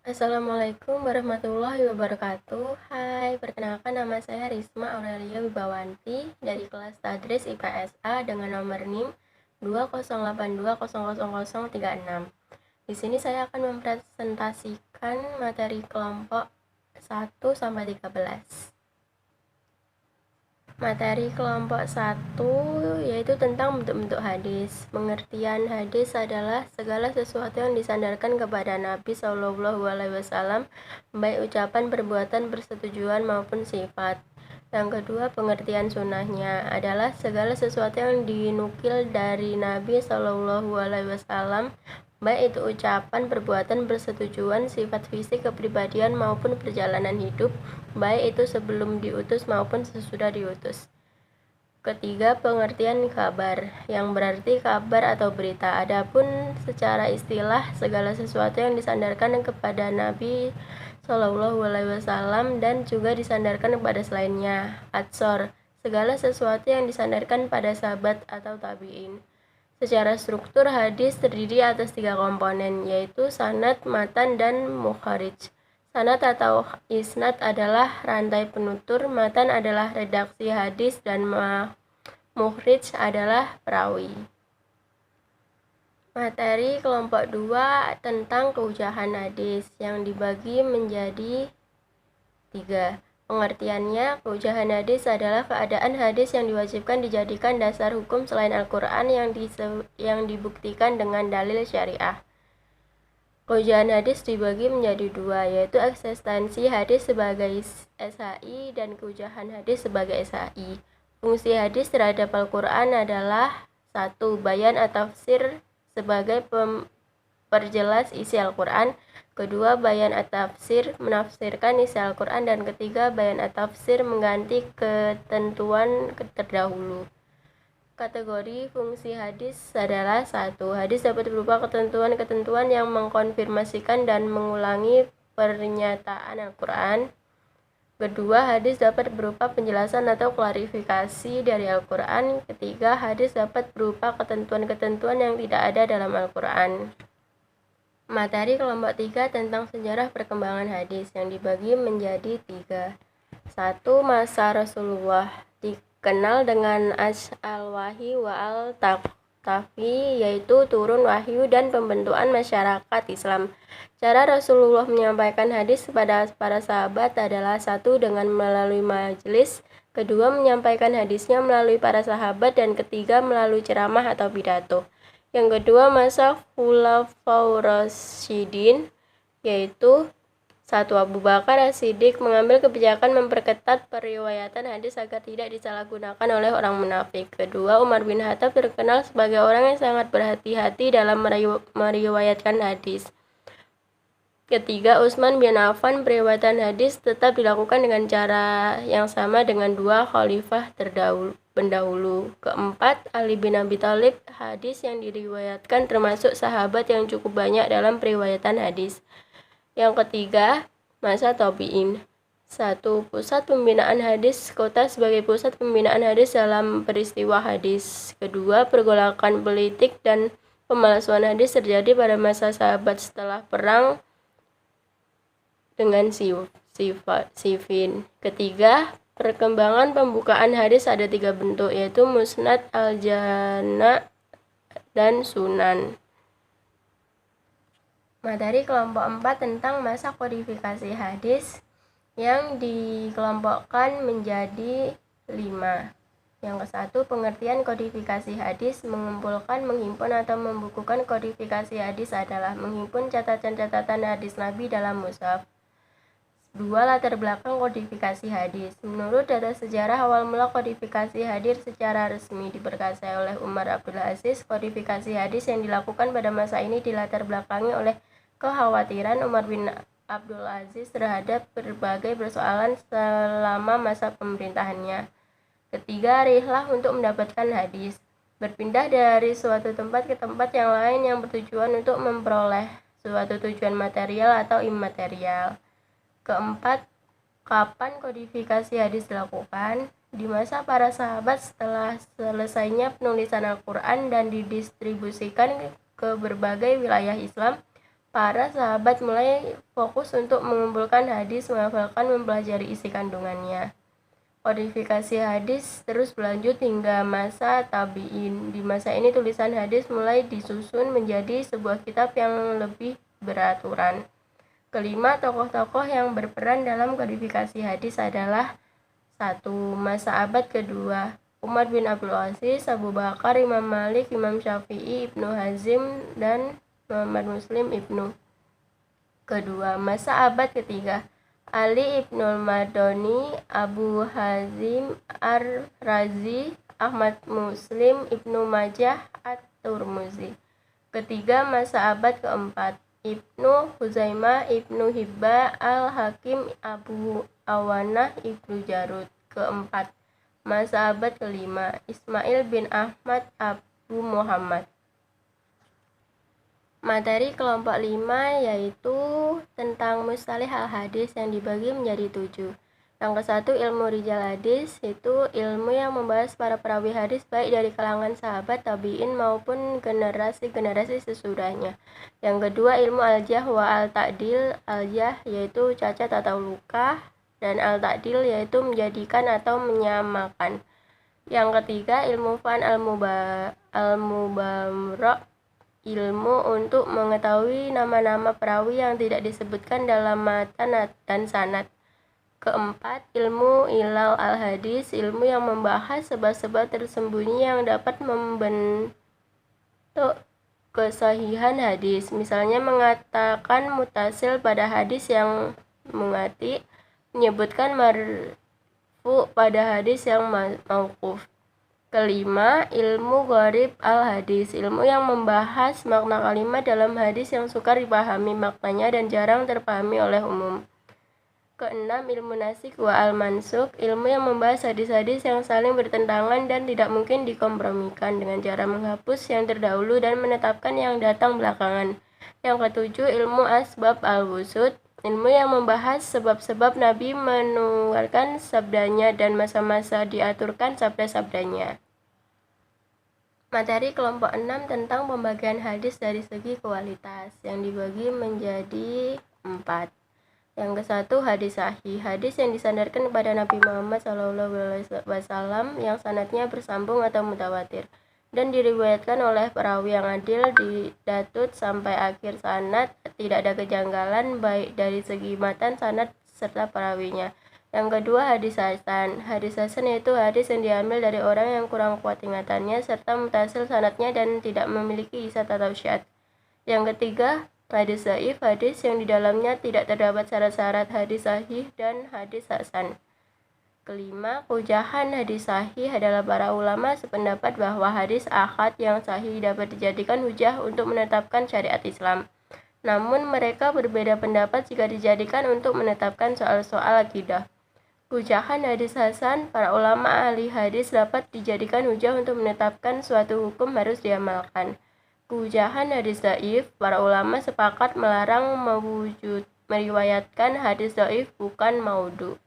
Assalamualaikum warahmatullahi wabarakatuh. Hai, perkenalkan nama saya Risma Aurelia Wibawanti dari kelas Tadris IPSA dengan nomor NIM 208200036. Di sini saya akan mempresentasikan materi kelompok 1 sampai 13. Materi kelompok 1 yaitu tentang bentuk-bentuk hadis. Pengertian hadis adalah segala sesuatu yang disandarkan kepada Nabi Shallallahu Alaihi Wasallam, baik ucapan, perbuatan, persetujuan maupun sifat. Yang kedua, pengertian sunnahnya adalah segala sesuatu yang dinukil dari Nabi Shallallahu Alaihi Wasallam, baik itu ucapan, perbuatan, persetujuan, sifat fisik, kepribadian maupun perjalanan hidup, baik itu sebelum diutus maupun sesudah diutus. Ketiga, pengertian kabar, yang berarti kabar atau berita. Adapun secara istilah, segala sesuatu yang disandarkan kepada Nabi Shallallahu Alaihi Wasallam dan juga disandarkan kepada selainnya. Atsor, segala sesuatu yang disandarkan pada sahabat atau tabi'in. Secara struktur, hadis terdiri atas 3 komponen, yaitu sanad, matan, dan mukharij. Sanad atau isnad adalah rantai penutur, matan adalah redaksi hadis, dan mukhrij adalah perawi. Materi kelompok 2 tentang keujahan hadis yang dibagi menjadi 3. Pengertiannya, keujahan hadis adalah keadaan hadis yang diwajibkan dijadikan dasar hukum selain Al-Quran yang dibuktikan dengan dalil syariah. Keujahan hadis dibagi menjadi 2, yaitu eksistensi hadis sebagai SHI dan keujahan hadis sebagai SHI. Fungsi hadis terhadap Al-Quran adalah 1. Bayan atau tafsir sebagai perjelas isi Al-Quran. Kedua, bayan at-tafsir menafsirkan isi Al-Quran. Dan ketiga, bayan at-tafsir mengganti ketentuan terdahulu. Kategori fungsi hadis adalah 1. Hadis dapat berupa ketentuan-ketentuan yang mengkonfirmasikan dan mengulangi pernyataan Al-Quran. Kedua, hadis dapat berupa penjelasan atau klarifikasi dari Al-Quran. Ketiga, hadis dapat berupa ketentuan-ketentuan yang tidak ada dalam Al-Quran. Materi kelompok 3 tentang sejarah perkembangan hadis yang dibagi menjadi 3. 1. Masa Rasulullah, dikenal dengan al-wahyi wa al-tafi, yaitu turun wahyu dan pembentukan masyarakat Islam. Cara Rasulullah menyampaikan hadis kepada para sahabat adalah 1. Dengan melalui majelis, kedua menyampaikan hadisnya melalui para sahabat, dan ketiga melalui ceramah atau pidato. Yang kedua, masa Khulafaur Rasyidin, yaitu 1. Abu Bakar As-Siddiq mengambil kebijakan memperketat periwayatan hadis agar tidak disalahgunakan oleh orang munafik. Kedua, Umar bin Khattab terkenal sebagai orang yang sangat berhati-hati dalam meriwayatkan hadis. Ketiga, Utsman bin Affan, periwayatan hadis tetap dilakukan dengan cara yang sama dengan 2 khalifah pendahulu. Keempat, Ali bin Abi Thalib, hadis yang diriwayatkan termasuk sahabat yang cukup banyak dalam periwayatan hadis. Yang ketiga, masa tabi'in. 1. Pusat pembinaan hadis, kota sebagai pusat pembinaan hadis dalam peristiwa hadis. Kedua, pergolakan politik dan pemalsuan hadis terjadi pada masa sahabat setelah perang dengan Siffin. Ketiga, perkembangan pembukaan hadis ada 3 bentuk, yaitu musnad, al-jana, dan sunan. Materi kelompok 4 tentang masa kodifikasi hadis yang dikelompokkan menjadi 5. Yang ke-1, pengertian kodifikasi hadis. Mengumpulkan, menghimpun, atau membukukan kodifikasi hadis adalah menghimpun catatan-catatan hadis Nabi dalam mushaf. 2. Latar belakang kodifikasi hadis. Menurut data sejarah, awal mula kodifikasi hadis secara resmi diperkasai oleh Umar Abdul Aziz. Kodifikasi hadis yang dilakukan pada masa ini dilatar belakangi oleh kekhawatiran Umar bin Abdul Aziz terhadap berbagai persoalan selama masa pemerintahannya. Ketiga, rihlah untuk mendapatkan hadis. Berpindah dari suatu tempat ke tempat yang lain yang bertujuan untuk memperoleh suatu tujuan material atau imaterial. Keempat, kapan kodifikasi hadis dilakukan? Di masa para sahabat setelah selesainya penulisan Al-Quran dan didistribusikan ke berbagai wilayah Islam, para sahabat mulai fokus untuk mengumpulkan hadis, menghafalkan, mempelajari isi kandungannya. Kodifikasi hadis terus berlanjut hingga masa tabi'in. Di masa ini tulisan hadis mulai disusun menjadi sebuah kitab yang lebih beraturan. Kelima, tokoh-tokoh yang berperan dalam kodifikasi hadis adalah 1. Masa abad kedua, Umar bin Abdul Aziz, Abu Bakar, Imam Malik, Imam Syafi'i, Ibnu Hazim, dan Muhammad Muslim Ibnu. Kedua, masa abad ketiga, Ali Ibnul Madoni, Abu Hazim Ar-Razi, Ahmad Muslim, Ibnu Majah, At-Turmuzi. Ketiga, masa abad keempat, Ibnu Huzaimah, Ibnu Hibba, Al-Hakim, Abu Awanah, Ibnu Jarud. Keempat, masa abad kelima, Ismail bin Ahmad, Abu Muhammad. Materi kelompok 5 yaitu tentang mustalih al-hadis yang dibagi menjadi 7. Yang ke-1, ilmu rijal hadis, itu ilmu yang membahas para perawi hadis baik dari kalangan sahabat, tabi'in maupun generasi-generasi sesudahnya. Yang kedua, ilmu al-jah wa al-ta'dil. Al-jah yaitu cacat atau luka, dan al-ta'dil yaitu menjadikan atau menyamakan. Yang ketiga, ilmu fan al-mubamra, ilmu untuk mengetahui nama-nama perawi yang tidak disebutkan dalam matan dan sanad. Keempat, ilmu ilal al-hadis, ilmu yang membahas sebab-sebab tersembunyi yang dapat membentuk kesahihan hadis. Misalnya mengatakan mutasil pada hadis yang mengati, menyebutkan marfu pada hadis yang mauquf. Kelima, ilmu gharib al-hadis, ilmu yang membahas makna kalimat dalam hadis yang sukar dipahami maknanya dan jarang terpahami oleh umum. Keenam, ilmu nasik wa al-mansuk, ilmu yang membahas hadis-hadis yang saling bertentangan dan tidak mungkin dikompromikan dengan cara menghapus yang terdahulu dan menetapkan yang datang belakangan. Yang ketujuh, ilmu asbab al-wusud, ilmu yang membahas sebab-sebab Nabi menularkan sabdanya dan masa-masa diaturkan sabda-sabdanya. Materi kelompok 6 tentang pembagian hadis dari segi kualitas yang dibagi menjadi 4. Yang ke-1, hadis sahih, hadis yang disandarkan kepada Nabi Muhammad SAW yang sanadnya bersambung atau mutawatir dan diriwayatkan oleh perawi yang adil, didatut sampai akhir sanad, tidak ada kejanggalan baik dari segi matan, sanad, serta perawinya. Yang kedua, hadis hasan. Hadis hasan yaitu hadis yang diambil dari orang yang kurang kuat ingatannya serta mutasil sanadnya dan tidak memiliki isnad atau syad. Yang ketiga, hadis dhaif, hadis yang di dalamnya tidak terdapat syarat-syarat hadis sahih dan hadis hasan. Kelima, hujahan hadis sahih adalah para ulama sependapat bahwa hadis ahad yang sahih dapat dijadikan hujah untuk menetapkan syariat Islam. Namun mereka berbeda pendapat jika dijadikan untuk menetapkan soal-soal akidah. Hujahan hadis hasan, para ulama ahli hadis dapat dijadikan hujah untuk menetapkan suatu hukum harus diamalkan. Hujahan hadis dhaif, para ulama sepakat melarang meriwayatkan hadis dhaif bukan maudhu.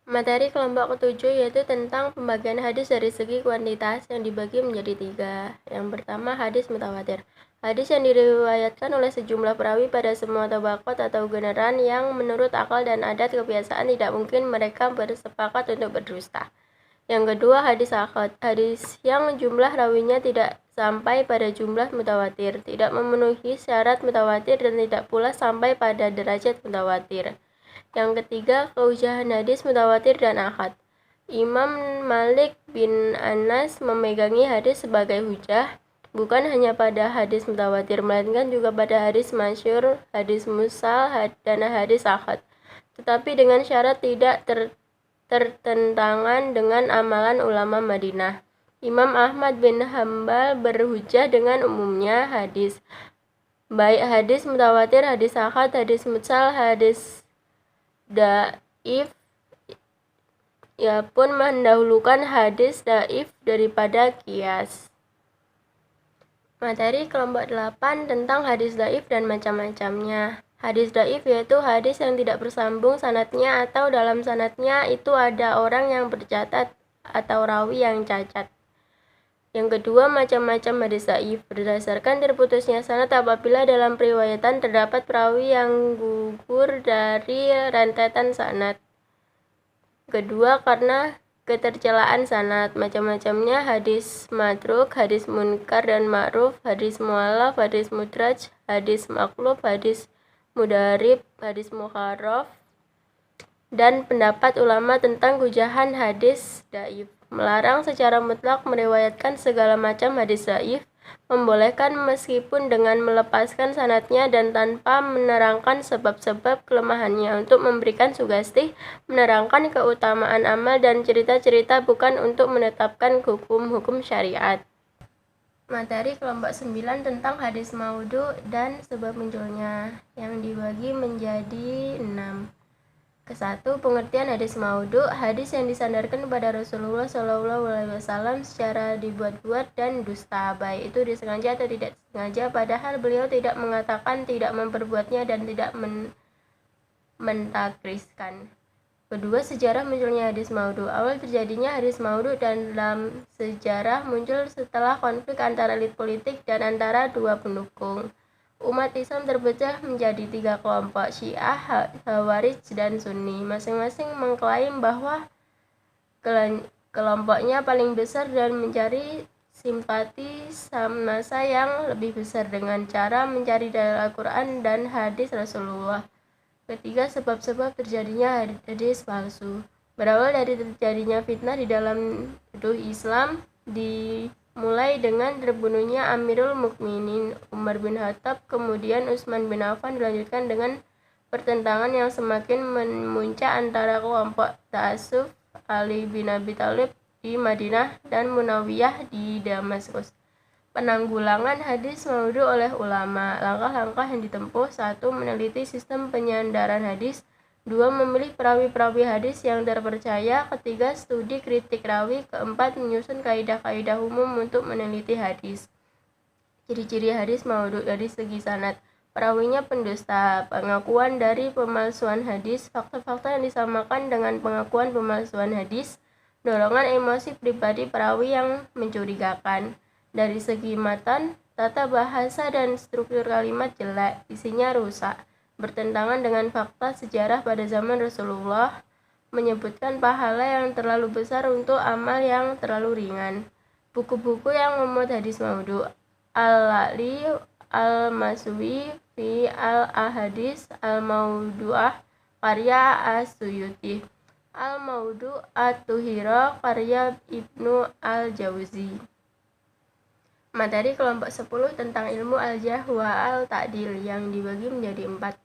Materi kelompok ke-7 yaitu tentang pembagian hadis dari segi kuantitas yang dibagi menjadi 3. Yang pertama, hadis mutawatir. Hadis yang diriwayatkan oleh sejumlah perawi pada semua tabaqat atau generan yang menurut akal dan adat kebiasaan tidak mungkin mereka bersepakat untuk berdusta. Yang kedua, hadis ahad. Hadis yang jumlah rawinya tidak sampai pada jumlah mutawatir, tidak memenuhi syarat mutawatir dan tidak pula sampai pada derajat mutawatir. Yang ketiga, kehujahan hadis mutawatir dan ahad. Imam Malik bin Anas memegangi hadis sebagai hujah bukan hanya pada hadis mutawatir, melainkan juga pada hadis masyhur, hadis mursal, dan hadis ahad. Tetapi dengan syarat tidak tertentangan dengan amalan ulama Madinah. Imam Ahmad bin Hambal berhujah dengan umumnya hadis, baik hadis mutawatir, hadis ahad, hadis mursal, hadis dhaif, ia pun mendahulukan hadis dhaif daripada qiyas. Materi kelompok 8 tentang hadis dhaif dan macam-macamnya. Hadis dhaif yaitu hadis yang tidak bersambung sanadnya atau dalam sanadnya itu ada orang yang bercacat atau rawi yang cacat. Yang kedua, macam-macam hadis dhaif. Berdasarkan terputusnya sanad apabila dalam periwayatan terdapat perawi yang gugur dari rentetan sanad. Kedua, karena ketercelaan sanad. Macam-macamnya hadis matruk, hadis munkar dan ma'ruf, hadis mu'allaf, hadis mudraj, hadis maqlub, hadis mudarib, hadis mukharraf, dan pendapat ulama tentang hujahan hadis dhaif. Melarang secara mutlak meriwayatkan segala macam hadis dhaif, membolehkan meskipun dengan melepaskan sanadnya dan tanpa menerangkan sebab-sebab kelemahannya, untuk memberikan sugesti, menerangkan keutamaan amal dan cerita-cerita, bukan untuk menetapkan hukum-hukum syariat. Materi kelompok 9 tentang hadis maudhu dan sebab munculnya, yang dibagi menjadi 6. Ke-1, pengertian hadis maudhu, hadis yang disandarkan kepada Rasulullah SAW secara dibuat-buat dan dusta, baik itu disengaja atau tidak disengaja, padahal beliau tidak mengatakan, tidak memperbuatnya, dan tidak mentakriskan. Kedua, sejarah munculnya hadis maudhu. Awal terjadinya hadis maudhu dalam sejarah muncul setelah konflik antara elit politik dan antara dua pendukung. Umat Islam terpecah menjadi 3 kelompok, Syiah, Khawarij, dan Sunni. Masing-masing mengklaim bahwa kelompoknya paling besar dan mencari simpati massa yang lebih besar dengan cara mencari dalil Al-Quran dan hadis Rasulullah. Ketiga, sebab-sebab terjadinya hadis palsu. Berawal dari terjadinya fitnah di dalam tubuh Islam, mulai dengan terbunuhnya Amirul Mukminin Umar bin Khattab, kemudian Utsman bin Affan, dilanjutkan dengan pertentangan yang semakin memuncak antara kelompok ta'assuf Ali bin Abi Thalib di Madinah dan Muawiyah di Damaskus. Penanggulangan hadis maudhu oleh ulama. Langkah-langkah yang ditempuh: 1. Meneliti sistem penyandaran hadis. 2. Memilih perawi-perawi hadis yang terpercaya. 3. Studi kritik rawi. 4. Menyusun kaidah-kaidah umum untuk meneliti hadis. Ciri-ciri hadis maudhu dari segi sanad: perawinya pendusta, pengakuan dari pemalsuan hadis, fakta-fakta yang disamakan dengan pengakuan pemalsuan hadis, dorongan emosi pribadi perawi yang mencurigakan. Dari segi matan, tata bahasa dan struktur kalimat jelek, isinya rusak, bertentangan dengan fakta sejarah pada zaman Rasulullah, menyebutkan pahala yang terlalu besar untuk amal yang terlalu ringan. Buku-buku yang memuat hadis maudhu: Al-La'li, Al-Maswi, fi Al-Ahadis Al-Maudhu'ah, karya As-Suyuti. Al-Maudhu' At-Tuhira, karya Ibnu Al-Jauzi. Materi kelompok 10 tentang ilmu al-jarh wa al-ta'dil, yang dibagi menjadi 4.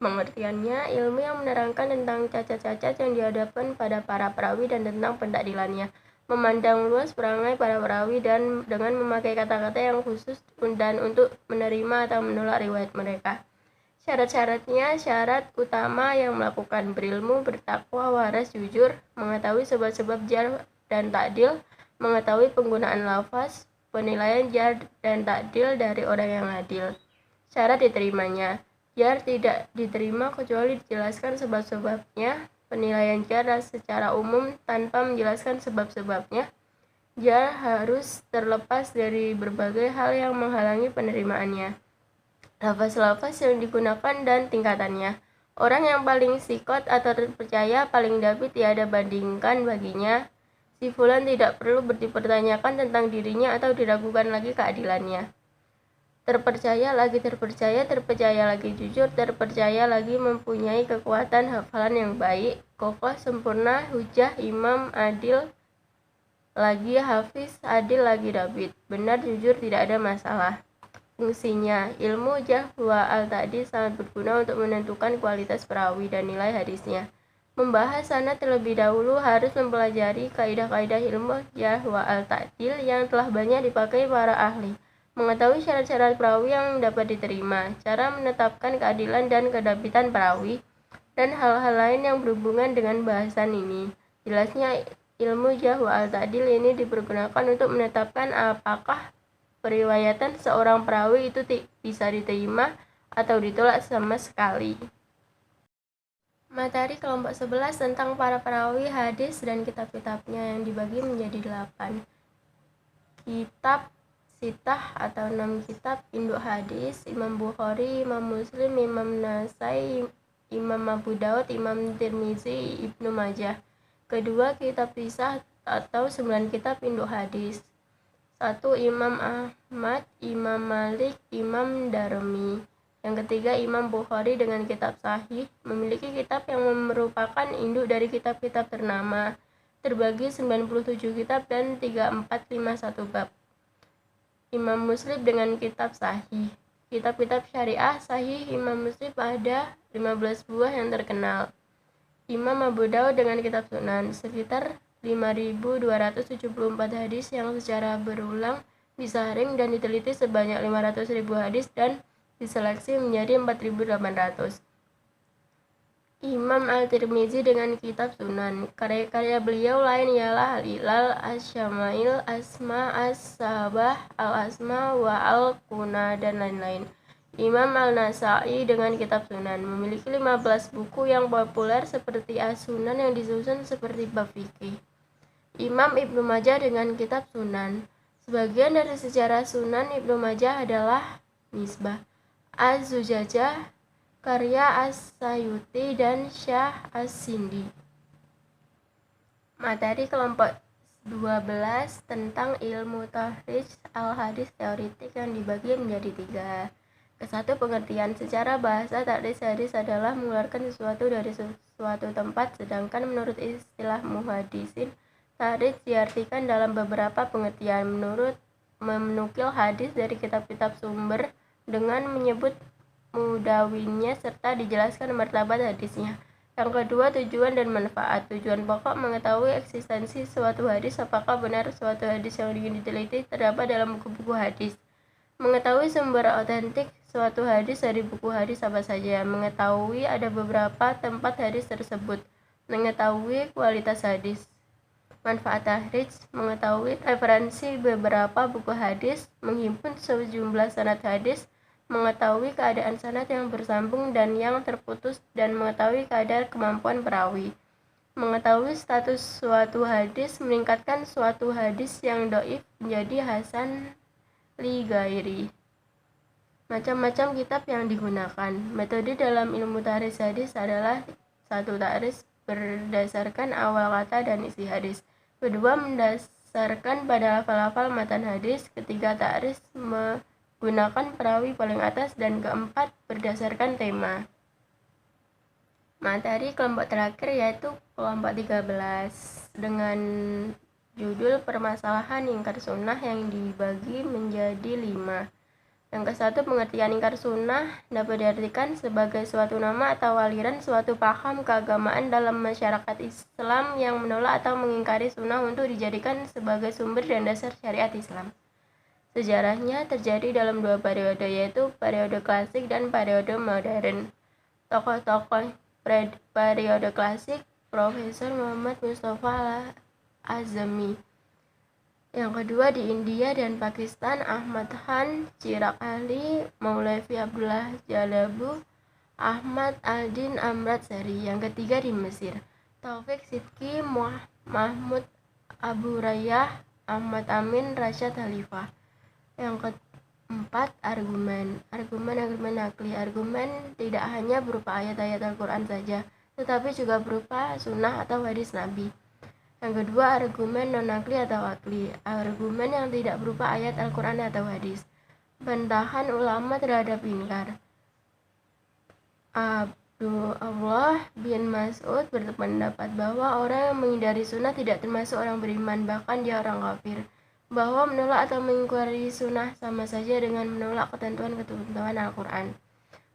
Pengertiannya, ilmu yang menerangkan tentang cacat-cacat yang dihadapkan pada para perawi dan tentang pentakdilannya, memandang luas perangai para perawi dan dengan memakai kata-kata yang khusus dan untuk menerima atau menolak riwayat mereka. Syarat-syaratnya: syarat utama yang melakukan berilmu, bertakwa, waras, jujur, mengetahui sebab-sebab jarh dan ta'dil, mengetahui penggunaan lafaz, penilaian jarh dan ta'dil dari orang yang adil. Syarat diterimanya: jarh tidak diterima kecuali dijelaskan sebab-sebabnya. Penilaian jarh secara umum tanpa menjelaskan sebab-sebabnya. Jarh harus terlepas dari berbagai hal yang menghalangi penerimaannya. Lafaz-lafaz yang digunakan dan tingkatannya. Orang yang paling sikot atau terpercaya, paling dapat tiada bandingkan baginya. Si fulan tidak perlu dipertanyakan tentang dirinya atau diragukan lagi keadilannya. Terpercaya lagi terpercaya, terpercaya lagi jujur, terpercaya lagi mempunyai kekuatan hafalan yang baik, kokoh, sempurna, hujah, imam, adil, lagi hafiz, adil lagi dabit, benar, jujur, tidak ada masalah. Fungsinya: ilmu jarh wa al-ta'dil sangat berguna untuk menentukan kualitas perawi dan nilai hadisnya. Membahas sanad terlebih dahulu harus mempelajari kaidah-kaidah ilmu jarh wa al-ta'dil yang telah banyak dipakai para ahli. Mengetahui syarat-syarat perawi yang dapat diterima, cara menetapkan keadilan dan kedabitan perawi, dan hal-hal lain yang berhubungan dengan bahasan ini. Jelasnya, ilmu jarh wa al-ta'dil ini dipergunakan untuk menetapkan apakah periwayatan seorang perawi itu bisa diterima atau ditolak sama sekali. Materi kelompok 11 tentang para perawi hadis dan kitab-kitabnya, yang dibagi menjadi 8. kitab sitah atau 6 kitab induk hadis: Imam Bukhari, Imam Muslim, Imam Nasai, Imam Abu Daud, Imam Tirmizi, Ibnu Majah. Kedua, kitab pisah atau 9 kitab induk hadis: 1. Imam Ahmad, Imam Malik, Imam Darimi. Yang ketiga, Imam Bukhari dengan kitab Sahih, memiliki kitab yang merupakan induk dari kitab-kitab ternama, terbagi 97 kitab dan 3451 bab. Imam Muslim dengan kitab Sahih. Kitab-kitab syariah Sahih Imam Muslim ada 15 buah yang terkenal. Imam Abu Daud dengan kitab Sunan, sekitar 5.274 hadis yang secara berulang disaring dan diteliti sebanyak 500.000 hadis dan diseleksi menjadi 4.800. Imam Al-Tirmizi dengan kitab Sunan. Karya-karya beliau lain ialah Al-Ilal, Asy-Syama'il, Asma, As-Sahabah, Al-Asma, wa Al-Kuna, dan lain-lain. Imam Al-Nasai dengan kitab Sunan memiliki 15 buku yang populer seperti As-Sunan yang disusun seperti bab fikih. Imam Ibnu Majah dengan kitab Sunan. Sebagian dari sejarah Sunan Ibnu Majah adalah Misbah Az-Zujajah, karya As-Sayuti dan Syah As-Sindi. Materi kelompok 12 tentang ilmu takhrij al-hadis teoritik yang dibagi menjadi 3. Ke-1, pengertian. Secara bahasa, takhrij hadis adalah mengeluarkan sesuatu dari suatu tempat, sedangkan menurut istilah muhaddisin, takhrij diartikan dalam beberapa pengertian. Menukil hadis dari kitab-kitab sumber dengan menyebut mudawinnya serta dijelaskan martabat hadisnya. Yang kedua, tujuan dan manfaat. Tujuan pokok mengetahui eksistensi suatu hadis, apakah benar suatu hadis yang ingin diteliti terdapat dalam buku-buku hadis. Mengetahui sumber otentik suatu hadis dari buku hadis apa saja. Mengetahui ada beberapa tempat hadis tersebut. Mengetahui kualitas hadis. Manfaat takhrij, mengetahui referensi beberapa buku hadis, menghimpun sejumlah sanad hadis, mengetahui keadaan sanad yang bersambung dan yang terputus, dan mengetahui kadar kemampuan perawi. Mengetahui status suatu hadis, meningkatkan suatu hadis yang dhaif menjadi hasan li ghairi. Macam-macam kitab yang digunakan. Metode dalam ilmu takhrij hadis adalah: 1. Takhrij berdasarkan awal kata dan isi hadis. Kedua, mendasarkan pada lafal-lafal matan hadis. Ketiga, takhrij menggunakan perawi paling atas. Dan keempat, berdasarkan tema. Materi kelompok terakhir yaitu kelompok 13 dengan judul permasalahan ingkar sunnah yang dibagi menjadi 5. Yang ke-1, pengertian ingkar sunnah dapat diartikan sebagai suatu nama atau aliran suatu paham keagamaan dalam masyarakat Islam yang menolak atau mengingkari sunnah untuk dijadikan sebagai sumber dan dasar syariat Islam. Sejarahnya terjadi dalam 2 periode, yaitu periode klasik dan periode modern. Tokoh-tokoh periode klasik: Profesor Muhammad Mustafa Al-Azmi. Yang kedua, di India dan Pakistan: Ahmad Khan, Chirag Ali, Maulavi Abdullah Jalabu, Ahmad Al-Din Amrad Sari. Yang ketiga, di Mesir: Taufik Sidki, Mahmud Abu Rayyah, Ahmad Amin, Rasyad Khalifah. Yang keempat, argumen akli. Argumen tidak hanya berupa ayat-ayat Al-Quran saja, tetapi juga berupa sunnah atau hadis Nabi. Yang kedua, argumen non-akli atau akli. Argumen yang tidak berupa ayat Al-Quran atau hadis. Bantahan ulama terhadap ingkar. Abdullah bin Mas'ud berpendapat bahwa orang yang menghindari sunnah tidak termasuk orang beriman, bahkan dia orang kafir. Bahwa menolak atau mengingkari sunnah sama saja dengan menolak ketentuan-ketentuan Al-Quran.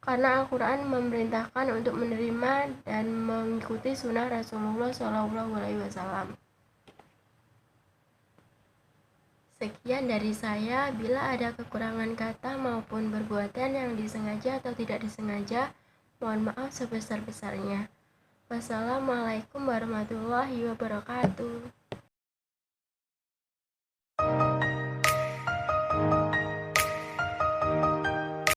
Karena Al-Quran memerintahkan untuk menerima dan mengikuti sunnah Rasulullah SAW. Sekian dari saya. Bila ada kekurangan kata maupun perbuatan yang disengaja atau tidak disengaja, mohon maaf sebesar-besarnya. Wassalamualaikum warahmatullahi wabarakatuh.